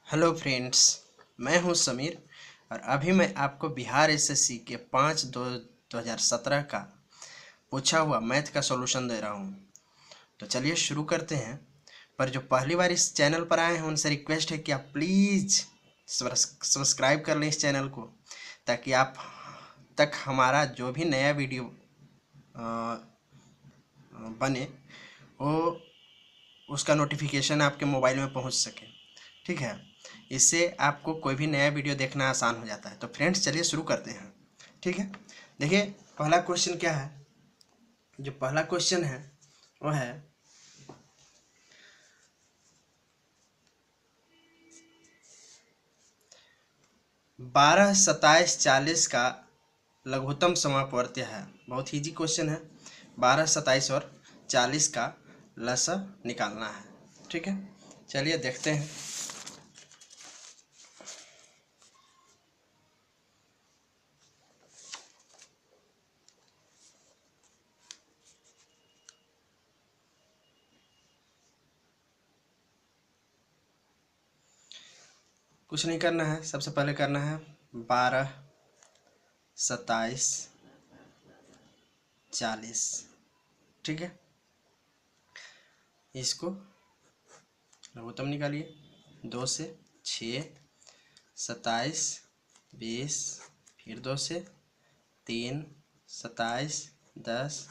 Hello friends, मैं हूं समीर और अभी मैं आपको बिहार एसएससी के 5/2/2017 का पूछा हुआ मैथ का सॉल्यूशन दे रहा हूं। तो चलिए शुरू करते हैं। पर जो पहली बार इस चैनल पर आए हैं उनसे रिक्वेस्ट है कि आप प्लीज़ सब्सक्राइब कर लें इस चैनल को, ताकि आप तक हमारा जो भी नया वीडियो बने वो उसका नोटिफिकेशन आपके मोबाइल में पहुंच सके। ठीक है, इससे आपको कोई भी नया वीडियो देखना आसान हो जाता है। तो फ्रेंड्स चलिए शुरू करते हैं। ठीक है, देखिए पहला क्वेश्चन क्या है। जो पहला क्वेश्चन है वो है 12, 27, 40 का लघुत्तम समापवर्त्य है। बहुत इजी क्वेश्चन है। 12, 27 और 40 का लसा निकालना है। ठीक है, चलिए देखते हैं। कुछ नहीं करना है, सबसे पहले करना है 12, 27, 40। ठीक है, इसको लघुत्तम निकालिए। 2 से 6, 27, 20, फिर 2 से 3, 27, 10,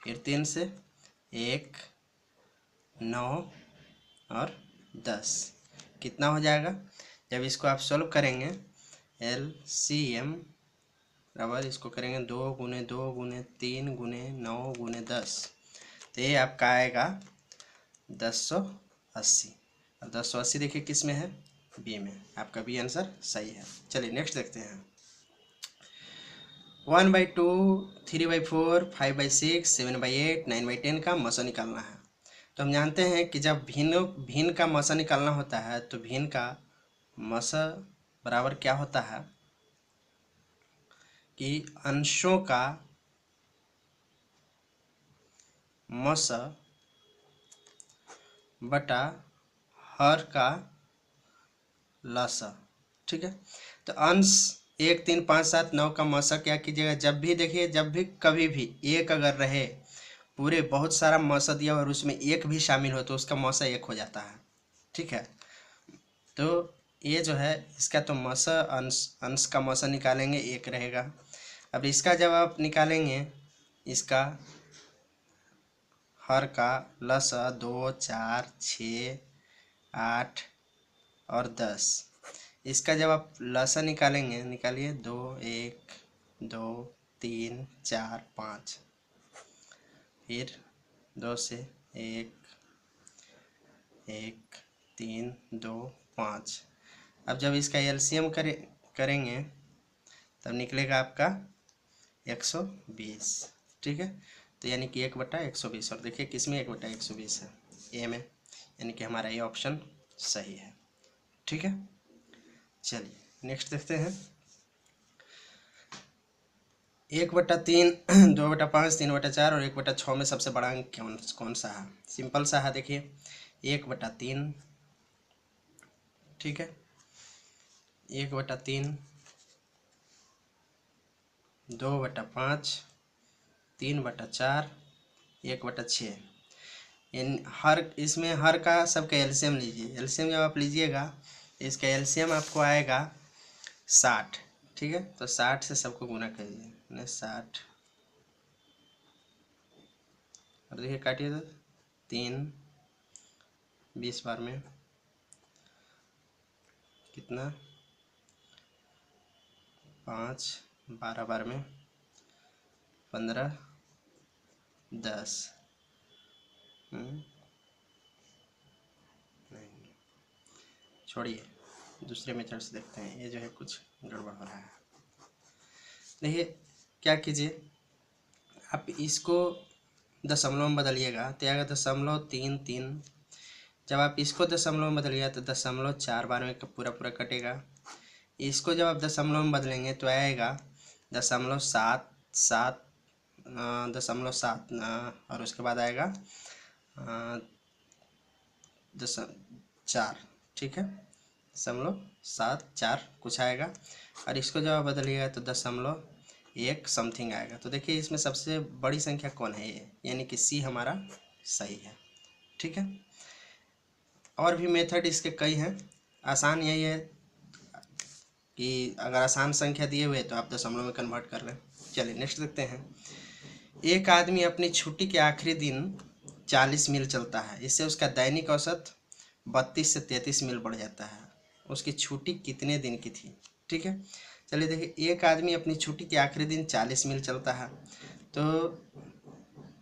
फिर 3 से 1, 9 और 10। कितना हो जाएगा जब इसको आप सॉल्व करेंगे? LCM बराबर इसको करेंगे 2 गुने 2 गुने 3 गुने 9 गुने 10। तो ये आपका आएगा 1080। और 1080 देखिए किस में है? बी में। आपका बी आंसर सही है। चलिए नेक्स्ट देखते हैं। 1/2, 3/4, 5/6, 7/8, 9/10 का मसा निकालना है। तो हम जानते हैं कि जब भिन्न का मसा निकालना होता है तो भिन्न का मसा बराबर क्या होता है कि अंशों का मसा बटा हर का लसा। ठीक है, तो अंश 1, 3, 5, 7, 9 का मसा क्या कीजिएगा? जब भी देखिए, जब भी कभी भी एक अगर रहे, पूरे बहुत सारा मसा दिया और उसमें एक भी शामिल हो तो उसका मसा एक हो जाता है। ठीक है, तो ये जो है इसका तो मसा अंश अंश का मसा निकालेंगे एक रहेगा। अब इसका जब आप निकालेंगे, इसका हर का लसा 2, 4, 6, 8 और 10। इसका जब आप लसा निकालेंगे, निकालिए। 2, 1, 2, 3, 4, 5, फिर 2 से 1, 1, 3, 2, 5। अब जब इसका एलसीएम करेंगे तब निकलेगा आपका 120। ठीक है, तो यानी कि 1/120। और देखिए किसमें 1/120 है? ए में, यानी कि हमारा ये ऑप्शन सही है। ठीक है, चलिए नेक्स्ट देखते हैं। 1/3, 2/5, 3/4 और 1/6 में सबसे बड़ा अंक कौन सा है? सिंपल सा है, देखिए 1/3। ठीक है, 1/3, 2/5, 3/4, 1/6। इन हर इसमें हर का सबका एलसीएम लीजिए। एलसीएम जब आप लीजिएगा, इसका एलसीएम आपको आएगा 60। ठीक है, तो 60 से सबको गुना करिए। 60 और देखिए काटिए तो 3, 20 बार में कितना? 5, 12 बार में 15, 10। नहीं, छोड़िए, दूसरे मेथड से देखते हैं। ये जो है कुछ गड़बड़ हो रहा है। देखिए क्या कीजिए, आप इसको दशमलव में बदलिएगा तो आएगा 0.33। जब आप इसको दशमलव में बदलिएगा तो 0.4 बार में पूरा पूरा कटेगा। इसको जब आप दशमलव में बदलेंगे तो आएगा 0.77, 0.7, और उसके बाद आएगा 0.4। ठीक है, .74 कुछ आएगा, और इसको जब आप बदलिएगा तो 0.1 समथिंग आएगा। तो देखिए इसमें सबसे बड़ी संख्या कौन है, ये, यानी कि सी हमारा सही है। ठीक है, और भी मेथड इसके कई हैं। आसान यही है कि अगर आसान संख्या दिए हुए तो आप दशमलव में कन्वर्ट कर लें। चलिए नेक्स्ट देखते हैं। एक आदमी अपनी छुट्टी के आखिरी दिन 40 मील चलता है, इससे उसका दैनिक औसत 32 से 33 मील बढ़ जाता है। उसकी छुट्टी कितने दिन की थी? ठीक है, चलिए देखिए, एक आदमी अपनी छुट्टी के आखिरी दिन 40 मील चलता है, तो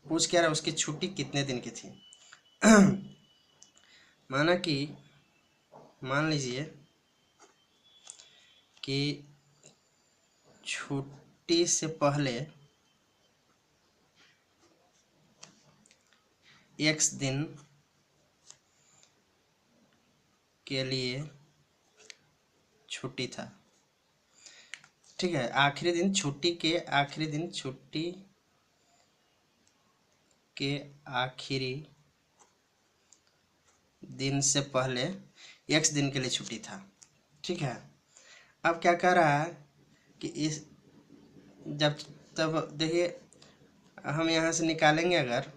पूछ क्या रहा है, उसकी छुट्टी कितने दिन की थी। मान लीजिए कि छुट्टी से पहले x दिन के लिए छुट्टी था। ठीक है, आखिरी दिन छुट्टी के आखिरी दिन से पहले x दिन के लिए छुट्टी था। ठीक है, अब क्या कह रहा है कि इस जब तब देखिए हम यहाँ से निकालेंगे, अगर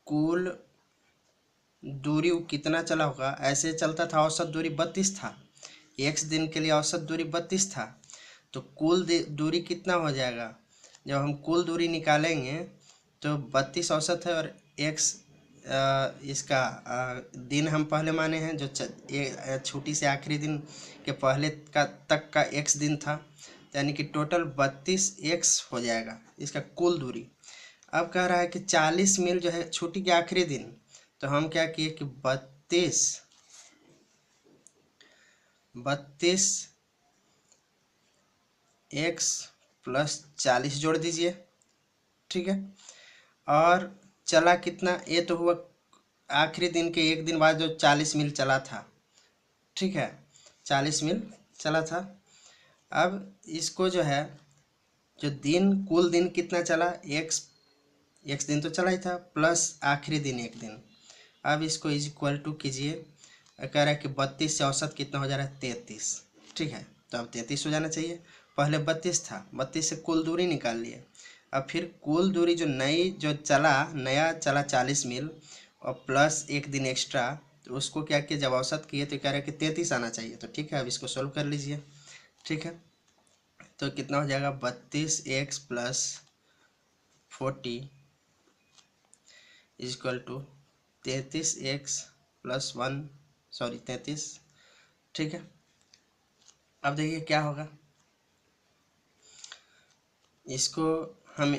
कुल दूरी वो कितना चला होगा, ऐसे चलता था, औसत दूरी 32 था, x दिन के लिए औसत दूरी 32 था, तो कुल दूरी कितना हो जाएगा, जब हम कुल दूरी निकालेंगे तो 32 औसत है, और x इसका दिन हम पहले माने हैं, जो छुट्टी से आखिरी दिन के पहले का तक का x दिन था, यानी कि टोटल 32x हो जाएगा इसका कुल दूरी। अब कह रहा है कि 40 मील जो है छुट्टी के आखिरी दिन, तो हम क्या किए कि 32 x प्लस 40 जोड़ दीजिए। ठीक है, और चला कितना, ये तो हुआ आखिरी दिन के एक दिन बाद जो 40 मील चला था। ठीक है, 40 मील चला था। अब इसको जो है, जो दिन कुल दिन कितना चला, x दिन तो चला ही था, प्लस आखिरी दिन एक दिन। अब इसको इज इक्वल टू कीजिए, कह रहा है कि 32 से औसत कितना हो जा रहा है, 33। ठीक है, तो अब 33 हो जाना चाहिए, पहले 32 था, 32 से कुल दूरी निकाल लिए। अब फिर कुल दूरी जो नया चला 40 मील, और प्लस एक दिन एक्स्ट्रा, तो उसको क्या किया, जब औसत किए तो कह रहा है कि 33 आना चाहिए। तो ठीक है, अब इसको सोल्व कर लीजिए। ठीक है, तो कितना हो जाएगा, 32x plus 40 is equal to 33x plus 33। ठीक है, अब देखिए क्या होगा, इसको हम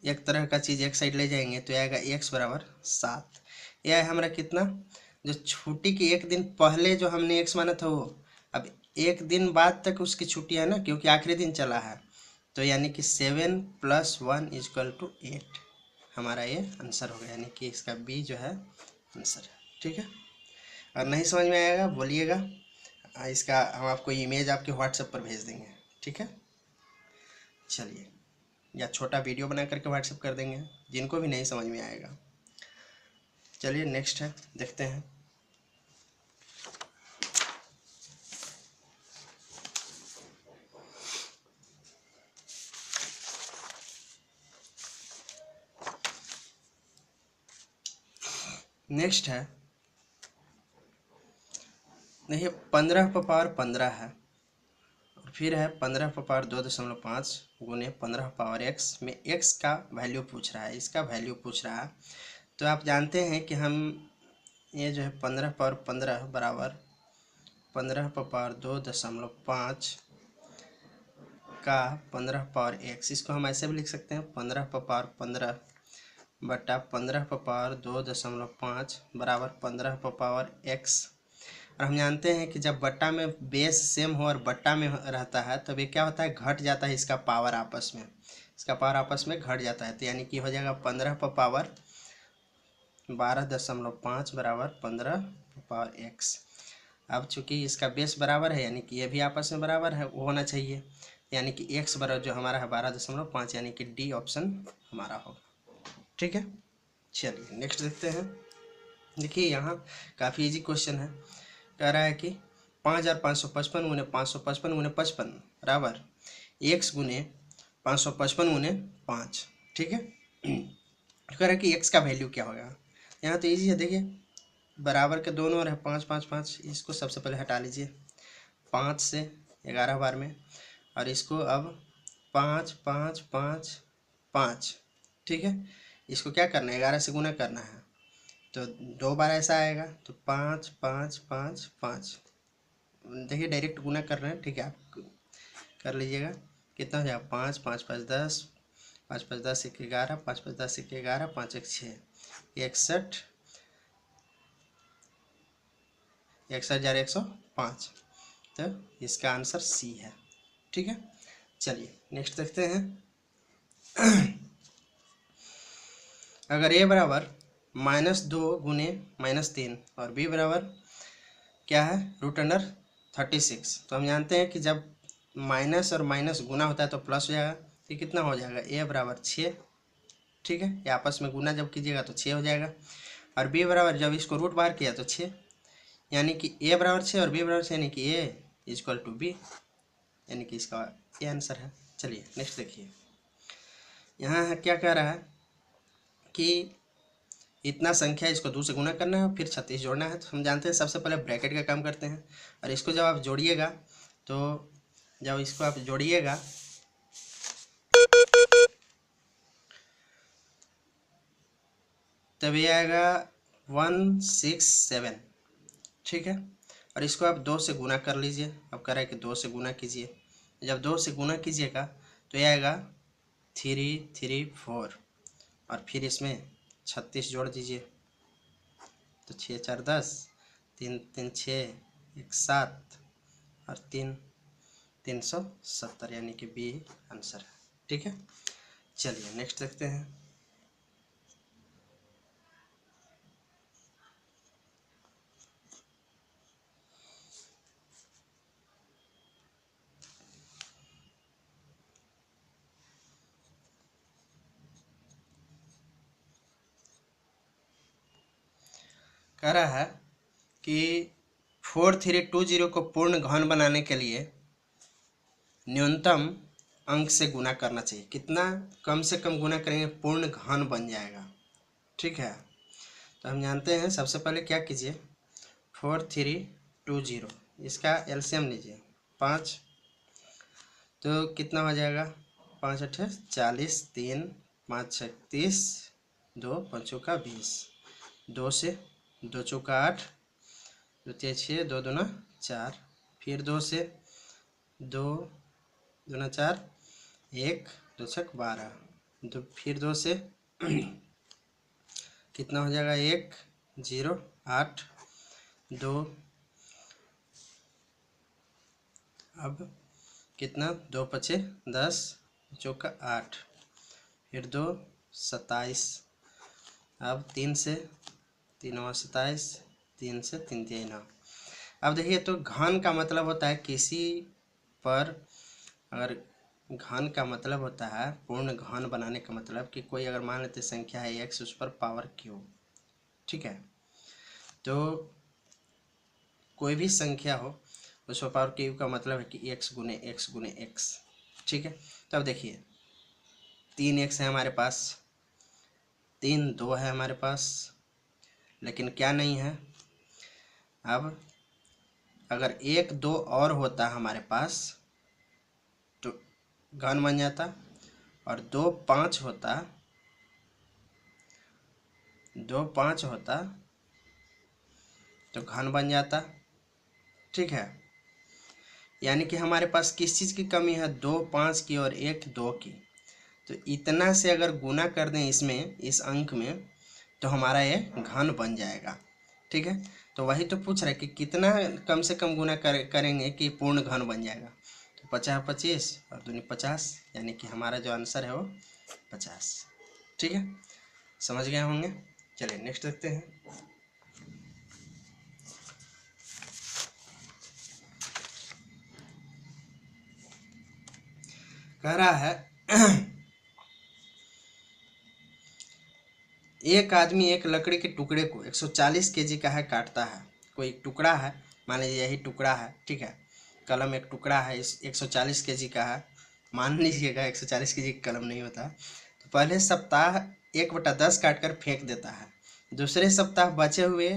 एक तरह का चीज़ एक साइड ले जाएंगे तो आएगा x बराबर 7। यह है हमारा कितना, जो छुट्टी के एक दिन पहले जो हमने x माना था, वो अब एक दिन बाद तक उसकी छुट्टी है ना, क्योंकि आखिरी दिन चला है, तो यानी कि 7 + 1 = 8 हमारा ये आंसर हो गया, यानी कि इसका बी जो है आंसर है। ठीक है, और नहीं समझ में आएगा बोलिएगा, इसका हम आपको इमेज आपके व्हाट्सएप पर भेज देंगे। ठीक है, चलिए, या छोटा वीडियो बना करके व्हाट्सएप कर देंगे जिनको भी नहीं समझ में आएगा। चलिए नेक्स्ट है, देखते हैं। नेक्स्ट है, देखिए 15 पर पावर 15 है, और फिर है 15 पर पावर 2.5 गुने 15 पावर x में x का वैल्यू पूछ रहा है, इसका वैल्यू पूछ रहा है। तो आप जानते हैं कि हम ये जो है 15 पावर 15 बराबर 15 पर पावर 2.5 का 15 पावर x, इसको हम ऐसे भी लिख सकते हैं 15 पर पावर 15 बटा 15 पर पावर 2.5 बराबर 15 पर पावर x। और हम जानते हैं कि जब बट्टा में बेस सेम हो और बट्टा में रहता है तब ये क्या होता है, घट जाता है, इसका पावर आपस में घट जाता है। तो यानी कि हो जाएगा 15 पर पावर 12.5 बराबर 15 पर पावर x। अब चूंकि इसका बेस बराबर है, यानी कि ये भी आपस में बराबर है, वो होना चाहिए, यानी कि x बराबर जो हमारा है 12.5, यानी कि डी ऑप्शन हमारा होगा। ठीक है, चलिए नेक्स्ट देखते हैं। देखिए यहाँ काफ़ी इजी क्वेश्चन है। कह रहा है कि 5555 गुने 555 गुने 55 बराबर x गुने 555 गुने 5। ठीक है। कह रहा है कि x का वैल्यू क्या होगा। यहाँ तो इजी है, देखिए बराबर के दोनों ओर है 5 5 5, इसको सबसे पहले हटा लीजिए 5 से 11 बार में, और इसको अब 5 5 5 5। ठीक है, इसको क्या करना है 11 से गुना करना है, तो 2 बार ऐसा आएगा, तो 5 5 5 5। देखिए डायरेक्ट गुना कर रहे हैं, ठीक है, आप कर लीजिएगा। कितना हो जाएगा 5 5 5 10, 5 5 10 1 11, 5 5 10 1 11, 5 1 6, 61, 61,105। तो इसका आंसर सी है। ठीक है, चलिए नेक्स्ट देखते हैं। अगर ए बराबर -2 गुने -3 और बी बराबर क्या है √36, तो हम जानते हैं कि जब माइनस और माइनस गुना होता है तो प्लस हो जाएगा, तो कितना हो जाएगा ए बराबर 6। ठीक है, ये आपस में गुना जब कीजिएगा तो 6 हो जाएगा, और बी बराबर जब इसको रूट बाहर किया तो 6, यानी कि ए बराबर 6 और बी बराबर 6, यानी कि ए इक्वल टू बी, यानी कि इसका ये आंसर है। चलिए नेक्स्ट देखिए। यहाँ क्या कह रहा है कि इतना संख्या इसको 2 से गुना करना है, फिर 36 जोड़ना है। तो हम जानते हैं सबसे पहले ब्रैकेट का काम करते हैं, और इसको जब आप जोड़िएगा तो जब इसको आप जोड़िएगा तब ये आएगा 167। ठीक है, और इसको आप 2 से गुना कर लीजिए। अब कह रहा है कि 2 से गुना कीजिए, जब 2 से गुना कीजिएगा तो ये आएगा 334, और फिर इसमें 36 जोड़ दीजिए, तो 6 4 10, 3 3 6 1 7, और 3 370, यानी कि बी आंसर है। ठीक है, चलिए नेक्स्ट देखते हैं। कह रहा है कि 4320 को पूर्ण घन बनाने के लिए न्यूनतम अंक से गुना करना चाहिए। कितना कम से कम गुना करेंगे पूर्ण घन बन जाएगा। ठीक है, तो हम जानते हैं सबसे पहले क्या कीजिए 4320, इसका एलसीएम लीजिए 5, तो कितना हो जाएगा 5 8 40, 3 5 6 30, 2 5 का 20, 2 से 2 चौका 8, 2 3 6, 2 दूना 4, फिर 2 से 2 दूना 4, 1 2 छक 12, तो फिर 2 से कितना हो जाएगा 1 0 8 2, अब कितना 2 5 10, चौका 8, फिर 2 27, अब 3 से 3 और 27, 3 से 3 3 9। अब देखिए, तो घन का मतलब होता है किसी पर, अगर घन का मतलब होता है पूर्ण घन बनाने का मतलब कि कोई अगर मान लेते संख्या है x, उस पर पावर q। ठीक है, तो कोई भी संख्या हो उस पर पावर q का मतलब है कि x गुने x गुने x। ठीक है, तो अब देखिए 3x है हमारे पास, 3 2 है हमारे पास, लेकिन क्या नहीं है, अब अगर 1 2 और होता हमारे पास तो घन बन जाता, और 2 5 होता, 2 5 होता तो घन बन जाता। ठीक है, यानी कि हमारे पास किस चीज़ की कमी है 2 5 की और 1 2 की, तो इतना से अगर गुना कर दें इसमें इस अंक में तो हमारा ये घन बन जाएगा। ठीक है, तो वही तो पूछ रहा है कि कितना कम से कम गुना करेंगे कि पूर्ण घन बन जाएगा, तो 50 25 और 2 50, यानी कि हमारा जो आंसर है वो 50। ठीक है, समझ गए होंगे। चलिए नेक्स्ट देखते हैं। कह रहा है एक आदमी एक लकड़ी के टुकड़े को 140 केजी का है काटता है। कोई टुकड़ा है, मान लीजिए यही टुकड़ा है, ठीक है। कलम एक टुकड़ा है, इस 140 केजी का है, मान लीजिएगा 140 केजी का कलम नहीं होता। तो पहले सप्ताह 1/10 काट कर फेंक देता है। दूसरे सप्ताह बचे हुए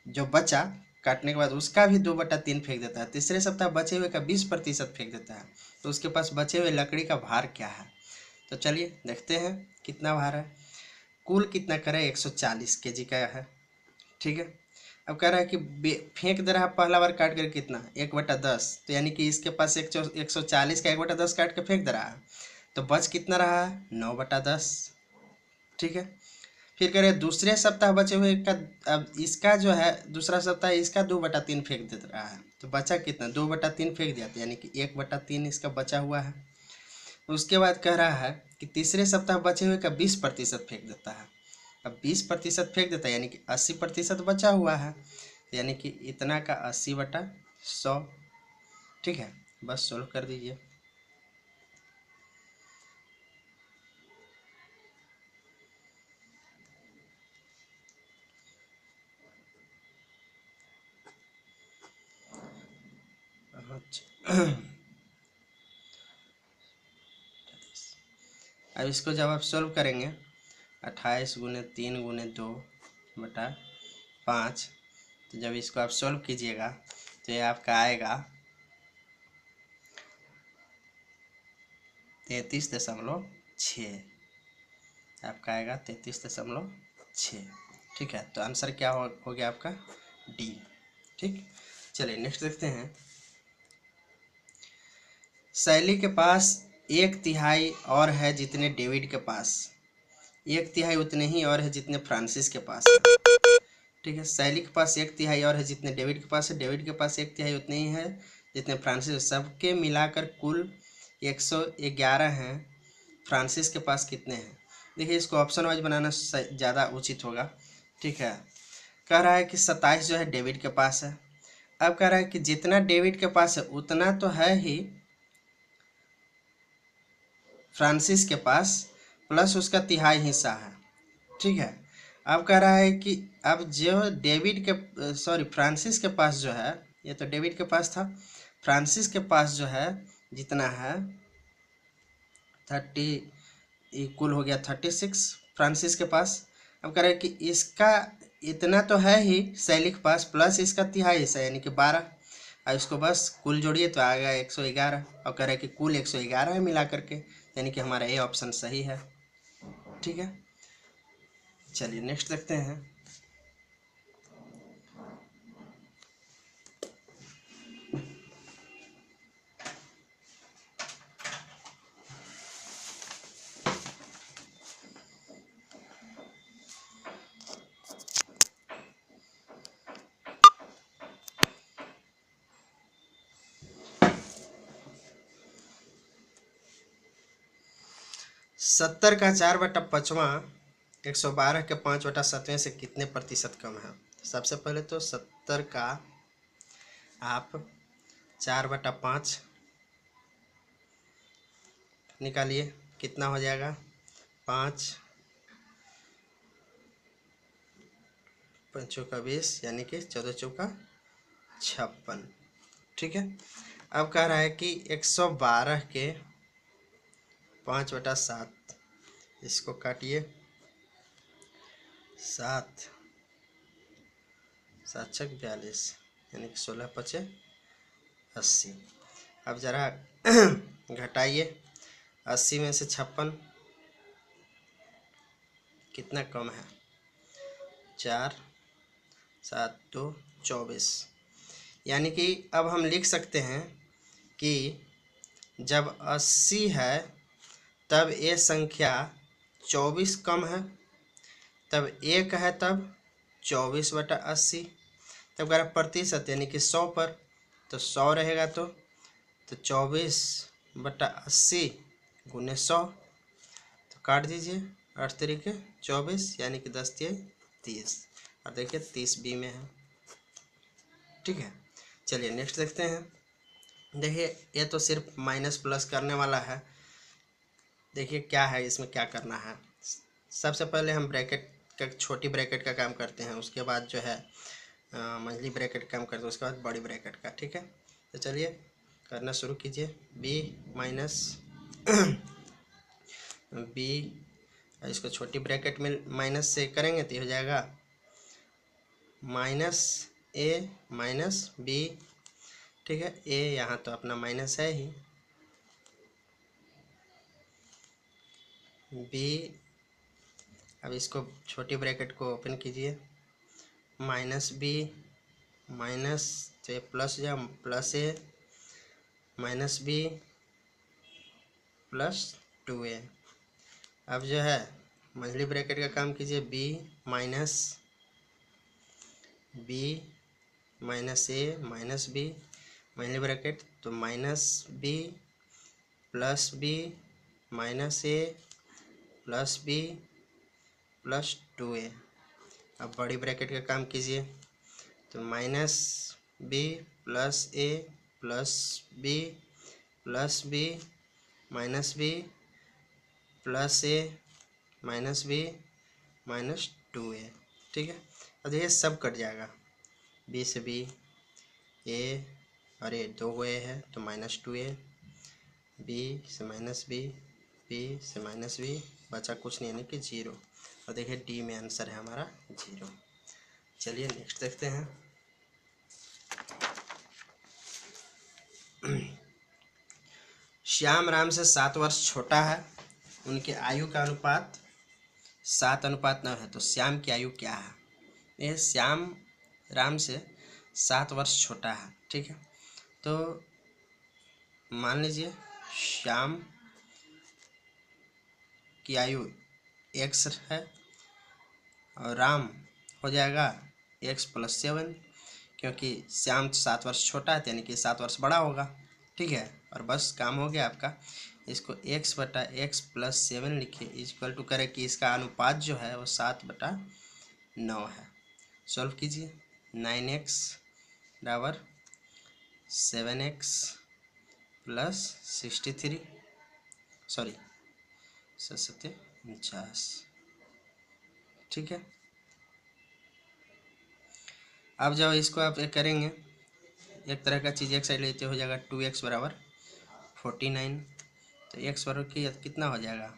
जो बचा काटने के बाद उसका भी 2/3 फेंक देता है। तीसरे सप्ताह बचे हुए का 20% फेंक देता है। तो उसके पास बचे हुए लकड़ी का भार क्या है? तो चलिए देखते हैं कितना भार है। कुल कितना करे 140 केजी का है, ठीक है। अब कह रहा है कि फेंक दे रहा है पहला बार काट कर कितना 1/10, तो यानी कि इसके पास 140 का 1/10 काट के फेंक दे रहा है, तो बच कितना रहा है 9/10, ठीक है। फिर कह रहे दूसरे सप्ताह बचे हुए का, अब इसका जो है दूसरा सप्ताह इसका 2/3 फेंक दे रहा है, तो बचा कितना 2/3 फेंक दिया, तो यानी कि 1/3 इसका बचा हुआ है। उसके बाद कह रहा है कि तीसरे सप्ताह बचे हुए का 20% फेंक देता है। अब 20% फेंक देता है यानी कि 80% बचा हुआ है, यानी कि इतना का 80/100, ठीक है। बस सोल्व कर दीजिए। अब इसको जब आप सोल्व करेंगे 28 × 3 × 2/5, तो जब इसको आप सोल्व कीजिएगा तो ये आपका आएगा 33.6, आपका आएगा 33.6, ठीक है। तो आंसर क्या हो गया आपका डी, ठीक। चलिए नेक्स्ट देखते हैं। शैली के पास 1/3 और है जितने डेविड के पास, 1/3 उतने ही और है जितने फ्रांसिस के पास है, ठीक है। शैली के पास 1/3 और है जितने डेविड के पास है, डेविड के पास 1/3 उतने ही है जितने फ्रांसिस, सबके मिलाकर कुल 111 हैं। फ्रांसिस के पास कितने हैं? देखिए इसको ऑप्शन वाइज बनाना ज़्यादा उचित होगा, ठीक है। कह रहा है कि 27 जो है डेविड के पास है। अब कह रहा है कि जितना डेविड के पास है उतना तो है ही फ्रांसिस के पास, प्लस उसका 1/3 हिस्सा है, ठीक है। अब कह रहा है कि अब जो डेविड के फ्रांसिस के पास जो है, ये तो डेविड के पास था, फ्रांसिस के पास जो है जितना है 30, कुल हो गया 36 फ्रांसिस के पास। अब कह रहा है कि इसका इतना तो है ही शैली के पास, प्लस इसका 1/3 हिस्सा यानी कि 12, और इसको बस कुल जोड़िए तो आ गया 111। और कह रहा है कि कुल 111 है मिला करके, यानी कि हमारा ये ऑप्शन सही है, ठीक है। चलिए नेक्स्ट देखते हैं। सत्तर का 4/5 112 के 5/7 से कितने प्रतिशत कम है? सबसे पहले तो 70 का आप 4/5 निकालिए, कितना हो जाएगा 5 5 × 20 यानी कि 14 × 56, ठीक है। अब कह रहा है कि 112 के 5/7, इसको काटिए, 7 7 × 42 यानी कि 16×5 = 80। अब ज़रा घटाइए, 80 में से 56 कितना कम है, 4 7 2 24, यानी कि अब हम लिख सकते हैं कि जब 80 है तब ये संख्या 24 कम है, तब 1 है तब 24/80, तब कह प्रतिशत यानी कि 100 पर, तो 100 रहेगा तो 24/80 × 100, तो काट दीजिए 8 तरीके 24 यानी कि 10 × 30, और देखिए 30 बी में है, ठीक है। चलिए नेक्स्ट देखते हैं। देखिए ये तो सिर्फ माइनस प्लस करने वाला है, देखिए क्या है इसमें क्या करना है। सबसे पहले हम ब्रैकेट का छोटी ब्रैकेट का काम करते हैं, उसके बाद जो है मंझली ब्रैकेट का काम करते हैं, उसके बाद बड़ी ब्रैकेट का। ठीक है, तो चलिए करना शुरू कीजिए। बी माइनस बी, इसको छोटी ब्रैकेट में माइनस से करेंगे तो हो जाएगा माइनस ए माइनस बी। ठीक है, ए यहाँ तो अपना माइनस है ही, बी, अब इसको छोटी ब्रैकेट को ओपन कीजिए, माइनस बी माइनस से प्लस या plus A minus B plus 2a। अब जो है मंझली ब्रैकेट का काम कीजिए, B minus A minus B, मंझली ब्रैकेट तो minus B plus B minus A plus B plus 2a। अब बड़ी ब्रैकेट का काम कीजिए, तो minus B plus A plus B plus B minus B plus A minus B minus 2a। ठीक है, अब ये सब कट जाएगा, बी से बी, ए और ये 2 ए है तो माइनस 2a, बी से माइनस बी, बी से माइनस बी, बचा कुछ नहीं यानी कि 0। और देखिए डी में आंसर है हमारा 0। चलिए नेक्स्ट देखते हैं। श्याम राम से 7 वर्ष छोटा है, उनके आयु का अनुपात 7:9 है, तो श्याम की आयु क्या है? यह श्याम राम से 7 वर्ष छोटा है। ठीक है, तो मान लीजिए श्याम की आयु x है और राम हो जाएगा x + 7, क्योंकि श्याम 7 वर्ष छोटा है यानी कि 7 वर्ष बड़ा होगा। ठीक है, और बस काम हो गया आपका। इसको x/x + 7 लिखिए, इक्वल टू करें कि इसका अनुपात जो है वो 7/9 है। सॉल्व कीजिए, 9x बराबर 7x + 63, सॉरी 49। ठीक है, अब जब इसको आप करेंगे एक तरह का चीज़ एक साइड लेते हो जाएगा 2x बराबर 49, तो x बराबर की कितना हो जाएगा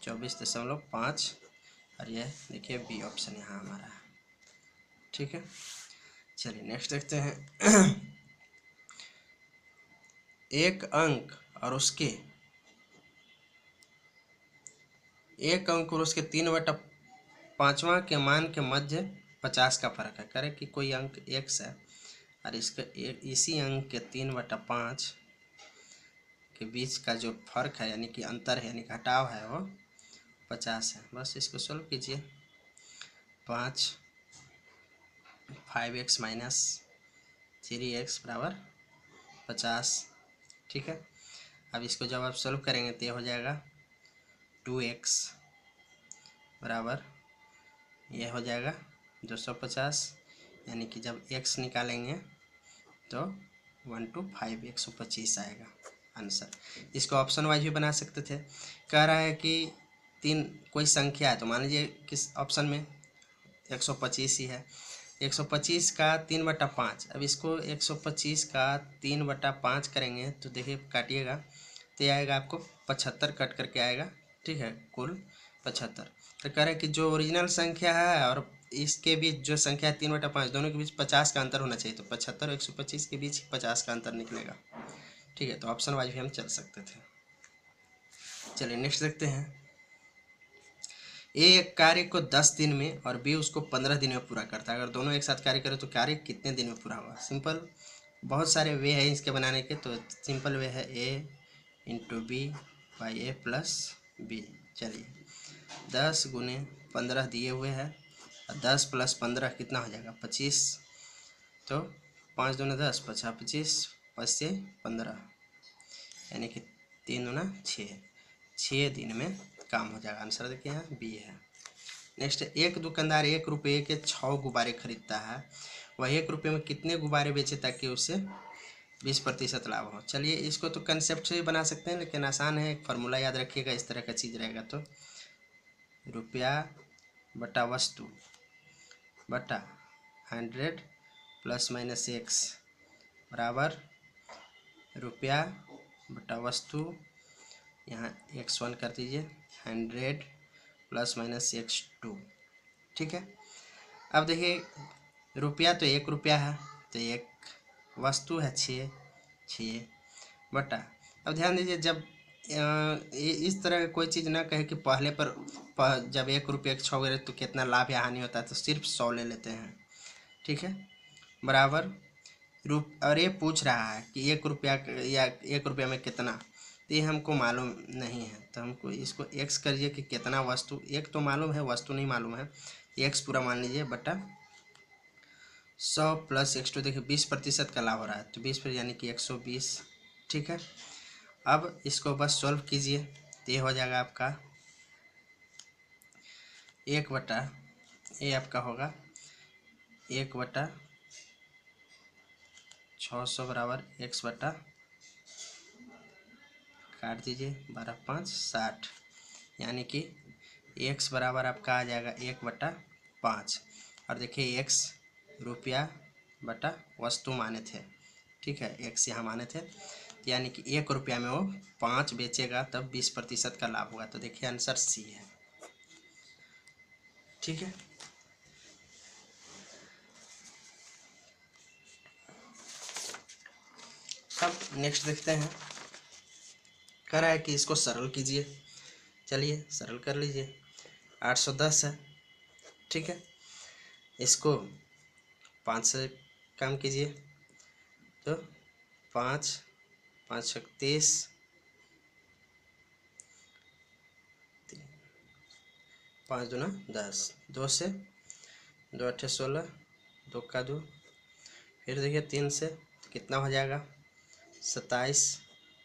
24.5, और यह देखिए बी ऑप्शन यहाँ हमारा है। ठीक है, चलिए नेक्स्ट देखते हैं। एक अंक और उसके 3/5 के मान के मध्य 50 का फर्क है। करें कि कोई अंक x है और इसका इसी अंक के 3/5 के बीच का जो फर्क है यानी कि अंतर है यानी घटाव है वो 50 है। बस इसको सोल्व कीजिए, 5x - 3x बराबर 50। ठीक है, अब इसको जब आप सोल्व करेंगे तो ये हो जाएगा 2x बराबर ये हो जाएगा 250, यानी कि जब x निकालेंगे तो 125 125 आएगा आंसर। इसको ऑप्शन वाइज भी बना सकते थे। कह रहा है कि कोई संख्या है, तो मान लीजिए किस ऑप्शन में 125 ही है, 125 का 3/5। अब इसको 125 का 3/5 करेंगे तो देखिए काटिएगा तो आएगा आपको 75 कट करके आएगा। ठीक है, कुल 75। तो कह रहे हैं कि जो ओरिजिनल संख्या है और इसके बीच जो संख्या है 3/5, दोनों के बीच 50 का अंतर होना चाहिए, तो 75 और 125 के बीच 50 का अंतर निकलेगा। ठीक है, तो ऑप्शन वाइज भी हम चल सकते थे। चलिए नेक्स्ट देखते हैं। ए एक कार्य को 10 दिन में और बी उसको 15 दिन में पूरा करता है। अगर दोनों एक साथ कार्य करें तो कार्य कितने दिन में पूरा होगा? सिंपल, बहुत सारे वे हैं इसके बनाने के, तो सिंपल वे है a × b/a + b। चलिए 10 × 15 दिए हुए हैं, और 10 + 15 कितना हो जाएगा 25, तो 5 दूना 10, 5 25, 5 से 15 यानी कि 3 दूना 6 दिन में काम हो जाएगा। आंसर देखिए यहाँ बी है। नेक्स्ट, एक दुकानदार 1 रुपये के 6 गुब्बारे खरीदता है, वह 1 रुपये में कितने गुब्बारे बेचे ताकि उसे 20% लाभ हो? चलिए इसको तो कंसेप्ट से भी बना सकते हैं, लेकिन आसान है, एक फार्मूला याद रखिएगा, इस तरह का चीज़ रहेगा तो रुपया बटा वस्तु बटा 100 प्लस माइनस x बराबर रुपया बटा वस्तु, यहाँ x1 कर दीजिए 100 प्लस माइनस x2। ठीक है, अब देखिए रुपया तो 1 रुपया है, तो एक वस्तु है 6 बटा, अब ध्यान दीजिए जब इस तरह कोई चीज़ ना कहे कि पहले पर जब 1 रुपये का 6 वगैरह तो कितना लाभ या हानि होता है, तो सिर्फ 100 ले लेते हैं। ठीक है, बराबर और ये पूछ रहा है कि 1 रुपया या 1 रुपया में कितना, तो ये हमको मालूम नहीं है, तो हमको इसको x करिए कि कितना वस्तु, एक तो मालूम है वस्तु नहीं मालूम है, x पूरा मान लीजिए बटा 100 प्लस x2। देखिए 20% का लाभ हो रहा है, तो 20 पर यानी कि 120। ठीक है, अब इसको बस सॉल्व कीजिए, तो ये हो जाएगा आपका 1 बटा, ये आपका होगा 1 बटा 600 बराबर x बटा, काट दीजिए 12 5 60, यानी कि x बराबर आपका आ जाएगा 1 बटा 5। और देखिए x रुपया बटा वस्तु माने थे। ठीक है, x यहाँ माने थे, यानी कि 1 रुपया में वो 5 बेचेगा, तब 20% का लाभ होगा। तो देखिए आंसर सी है। ठीक है, अब नेक्स्ट देखते हैं, कह रहा है कि इसको सरल कीजिए। चलिए सरल कर लीजिए, 810 है। ठीक है, इसको 5 से कम कीजिए, तो 5 5 31, 5 दूना 10, 2 से 2 8 16, 2 का 2, फिर देखिए 3 से कितना हो जाएगा 27,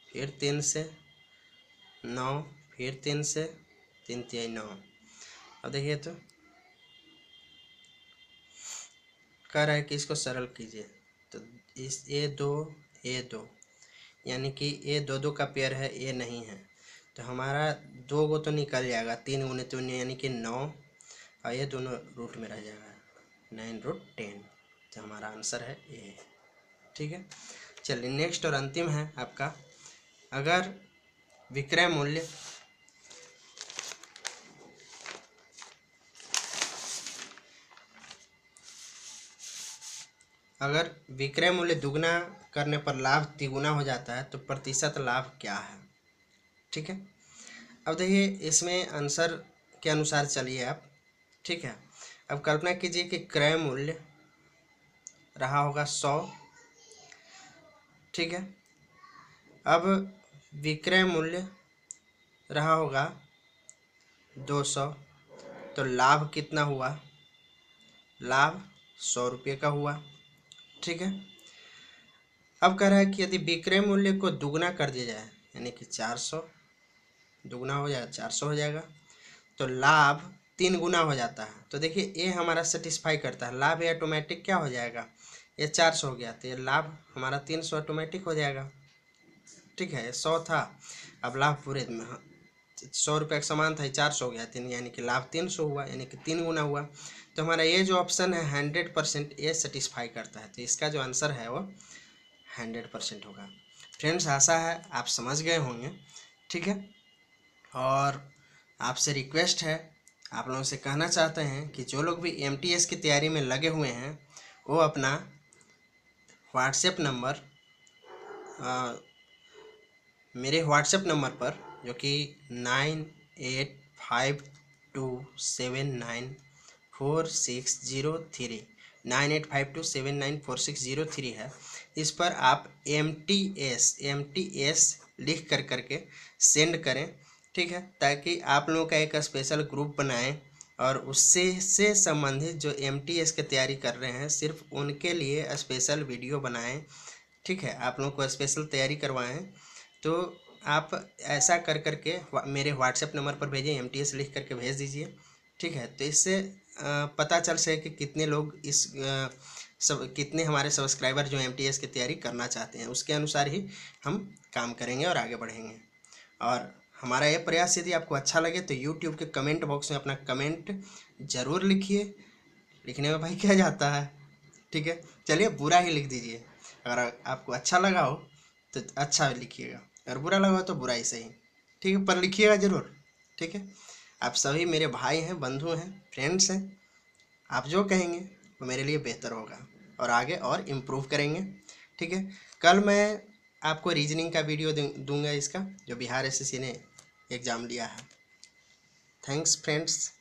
फिर 3 से 9, फिर 3 से 3 3 9। अब देखिए तो कह रहा है कि इसको सरल कीजिए, तो इस A2 यानी कि ये 2 2 का पेयर है, ये नहीं है, तो हमारा 2 को तो निकल जाएगा, 3 गुने 3 यानी कि 9, और ये दोनों रूट में रह जाएगा 9√10, तो हमारा आंसर है ए। ठीक है, चलिए नेक्स्ट और अंतिम है आपका, अगर विक्रय मूल्य दुगना करने पर लाभ तिगुना हो जाता है, तो प्रतिशत लाभ क्या है। ठीक है, अब देखिए इसमें आंसर के अनुसार चलिए आप। ठीक है, अब कल्पना कीजिए कि क्रय मूल्य रहा होगा 100। ठीक है, अब विक्रय मूल्य रहा होगा 200, तो लाभ कितना हुआ, लाभ 100 रुपये का हुआ। ठीक है, अब कह रहा है कि यदि विक्रय मूल्य को दुगना कर दिया जाए, यानी कि 400, दुगना हो जाएगा 400 हो जाएगा, तो लाभ 3 गुना हो जाता है। तो देखिए ये हमारा सेटिस्फाई करता है, लाभ ये ऑटोमेटिक क्या हो जाएगा, ये 400 हो गया, तो ये लाभ हमारा 300 ऑटोमेटिक हो जाएगा। ठीक है, 100 था, अब लाभ पूरे 100 रुपये का सामान था, 400 हो गया, 3 यानी कि लाभ 300 हुआ, यानी कि 3 गुना हुआ। तो हमारा ये जो ऑप्शन है 100% ये सेटिस्फाई करता है, तो इसका जो आंसर है वो 100% होगा। फ्रेंड्स आशा है आप समझ गए होंगे। ठीक है, और आपसे रिक्वेस्ट है, आप लोगों से कहना चाहते हैं कि जो लोग भी MTS की तैयारी में लगे हुए हैं वो अपना व्हाट्सएप नंबर मेरे व्हाट्सएप नंबर पर, जो कि 9852794603 है, इस पर आप MTS लिख करके सेंड करें। ठीक है, ताकि आप लोगों का एक स्पेशल ग्रुप बनाएं और उससे संबंधित जो MTS की तैयारी कर रहे हैं सिर्फ उनके लिए स्पेशल वीडियो बनाएं। ठीक है, आप लोगों को स्पेशल तैयारी करवाएं, तो आप ऐसा करके मेरे व्हाट्सएप नंबर पर भेजिए, MTS लिख करके भेज दीजिए। ठीक है, तो इससे पता चल सके कि कितने लोग कितने हमारे सब्सक्राइबर जो MTS की तैयारी करना चाहते हैं, उसके अनुसार ही हम काम करेंगे और आगे बढ़ेंगे। और हमारा यह प्रयास यदि आपको अच्छा लगे तो यूट्यूब के कमेंट बॉक्स में अपना कमेंट ज़रूर लिखिए। लिखने में भाई क्या जाता है, ठीक है। चलिए बुरा ही लिख दीजिए। अगर आपको अच्छा लगा हो तो अच्छा लिखिएगा, अगर बुरा लगा हो तो बुरा ही सही, ठीक है, पर लिखिएगा ज़रूर, ठीक है। आप सभी मेरे भाई हैं, बंधु हैं, फ्रेंड्स हैं। आप जो कहेंगे वो मेरे लिए बेहतर होगा और आगे और इम्प्रूव करेंगे, ठीक है। कल मैं आपको रीजनिंग का वीडियो दूंगा इसका, जो बिहार एसएससी ने एग्ज़ाम लिया है। Thanks friends.